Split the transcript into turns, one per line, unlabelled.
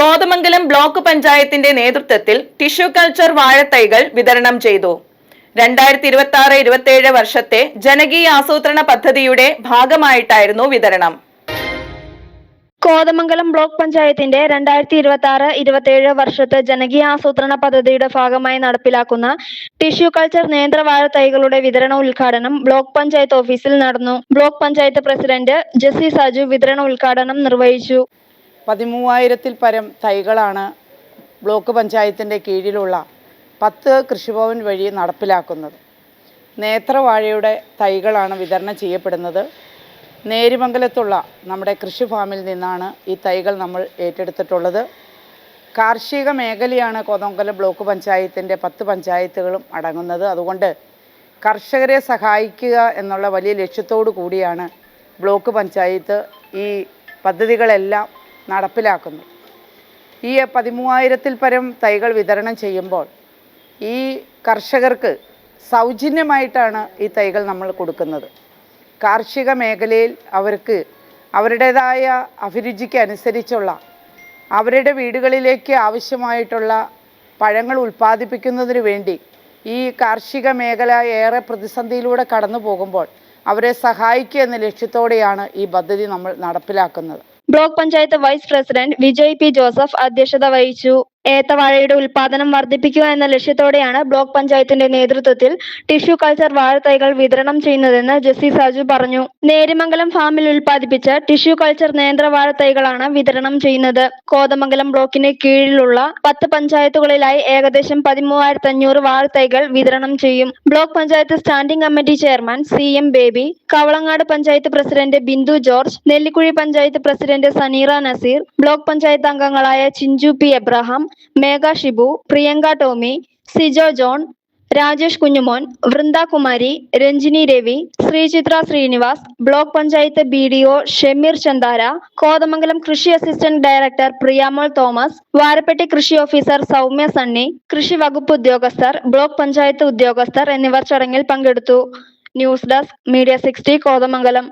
Kothamangalam block പഞ്ചായത്തിന്റെ നേതൃത്വത്തിൽ tissue culture വാഴത്തൈകൾ വിതരണം ചെയ്തു. 2026-27 വർഷത്തെ ജനകീയ ആസൂത്രണ പദ്ധതിയുടെ ഭാഗമായിട്ടായിരുന്നു വിതരണം.
കോതമംഗലം ബ്ലോക്ക് പഞ്ചായത്തിന്റെ 2026-27 വർഷത്തെ ജനകീയ ആസൂത്രണ പദ്ധതിയുടെ ഭാഗമായി നടപ്പിലാക്കുന്ന ടിഷ്യൂ കൾച്ചർ നേന്ത്രവാഴ തൈകളുടെ വിതരണ ഉദ്ഘാടനം ബ്ലോക്ക് പഞ്ചായത്ത് ഓഫീസിൽ നടന്നു. ബ്ലോക്ക് പഞ്ചായത്ത് പ്രസിഡന്റ് ജെസ്സി സാജു വിതരണ ഉദ്ഘാടനം നിർവഹിച്ചു.
13,000-ൽ പരം തൈകളാണ് ബ്ലോക്ക് പഞ്ചായത്തിൻ്റെ കീഴിലുള്ള 10 കൃഷിഭവൻ വഴി നടപ്പിലാക്കുന്നത്. നേത്രവാഴയുടെ തൈകളാണ് വിതരണം ചെയ്യപ്പെടുന്നത്. നേരിമംഗലത്തുള്ള നമ്മുടെ കൃഷി ഫാമിൽ നിന്നാണ് ഈ തൈകൾ നമ്മൾ ഏറ്റെടുത്തിട്ടുള്ളത്. കാർഷിക മേഖലയാണ് കോതമംഗലം ബ്ലോക്ക് പഞ്ചായത്തിൻ്റെ 10 പഞ്ചായത്തുകളും അടങ്ങുന്നത്. അതുകൊണ്ട് കർഷകരെ സഹായിക്കുക എന്നുള്ള വലിയ ലക്ഷ്യത്തോടു കൂടിയാണ് ബ്ലോക്ക് പഞ്ചായത്ത് ഈ പദ്ധതികളെല്ലാം നടപ്പിലാക്കുന്നു. ഈ 13,000-ൽ പരം തൈകൾ വിതരണം ചെയ്യുമ്പോൾ ഈ കർഷകർക്ക് സൗജന്യമായിട്ടാണ് ഈ തൈകൾ നമ്മൾ കൊടുക്കുന്നത്. കാർഷിക മേഖലയിൽ അവർക്ക് അവരുടേതായ അഭിരുചിക്ക് അനുസരിച്ചുള്ള അവരുടെ വീടുകളിലേക്ക് ആവശ്യമായിട്ടുള്ള പഴങ്ങൾ ഉൽപ്പാദിപ്പിക്കുന്നതിന് വേണ്ടി ഈ കാർഷിക മേഖല ഏറെ പ്രതിസന്ധിയിലൂടെ കടന്നു പോകുമ്പോൾ അവരെ സഹായിക്കുക എന്ന ലക്ഷ്യത്തോടെയാണ് ഈ പദ്ധതി നമ്മൾ നടപ്പിലാക്കുന്നത്.
Block panchayat vice president Vijay P Joseph അധ്യക്ഷത വഹിച്ചു. ഏത്തവാഴയുടെ ഉൽപാദനം വർദ്ധിപ്പിക്കുക എന്ന ലക്ഷ്യത്തോടെയാണ് ബ്ലോക്ക് പഞ്ചായത്തിന്റെ നേതൃത്വത്തിൽ ടിഷ്യൂ കൾച്ചർ വാഴത്തൈകൾ വിതരണം ചെയ്യുന്നതെന്ന് ജെസ്സി സാജു പറഞ്ഞു. നേരിമംഗലം ഫാമിൽ ഉൽപ്പാദിപ്പിച്ച ടിഷ്യൂ കൾച്ചർ നേന്ത്രവാഴ തൈകളാണ് വിതരണം ചെയ്യുന്നത്. കോതമംഗലം ബ്ലോക്കിന് കീഴിലുള്ള 10 പഞ്ചായത്തുകളിലായി ഏകദേശം 13,500 വാഴത്തൈകൾ വിതരണം ചെയ്യും. Block panchayat standing committee chairman CM Baby, Kavalangad panchayat president Bindu George, Nellikuzhi panchayat president Saneera Naseer, block panchayat അംഗങ്ങളായ Chinchu P Abraham, Megha Shibu, Priyanka Tomy, Sijo John, Rajesh Kunjumon, Vrinda Kumari, Ranjini Ravi, Sreechithra Sreenivas, block panchayat BDO Shameer Chandara, Kothamangalam കൃഷി അസിസ്റ്റന്റ് ഡയറക്ടർ പ്രിയാമോൾ തോമസ്, വാരപ്പെട്ടി കൃഷി ഓഫീസർ സൗമ്യ സണ്ണി, കൃഷി വകുപ്പ് ഉദ്യോഗസ്ഥർ, ബ്ലോക്ക് പഞ്ചായത്ത് ഉദ്യോഗസ്ഥർ എന്നിവർ ചടങ്ങിൽ പങ്കെടുത്തു. News desk media 60 Kothamangalam.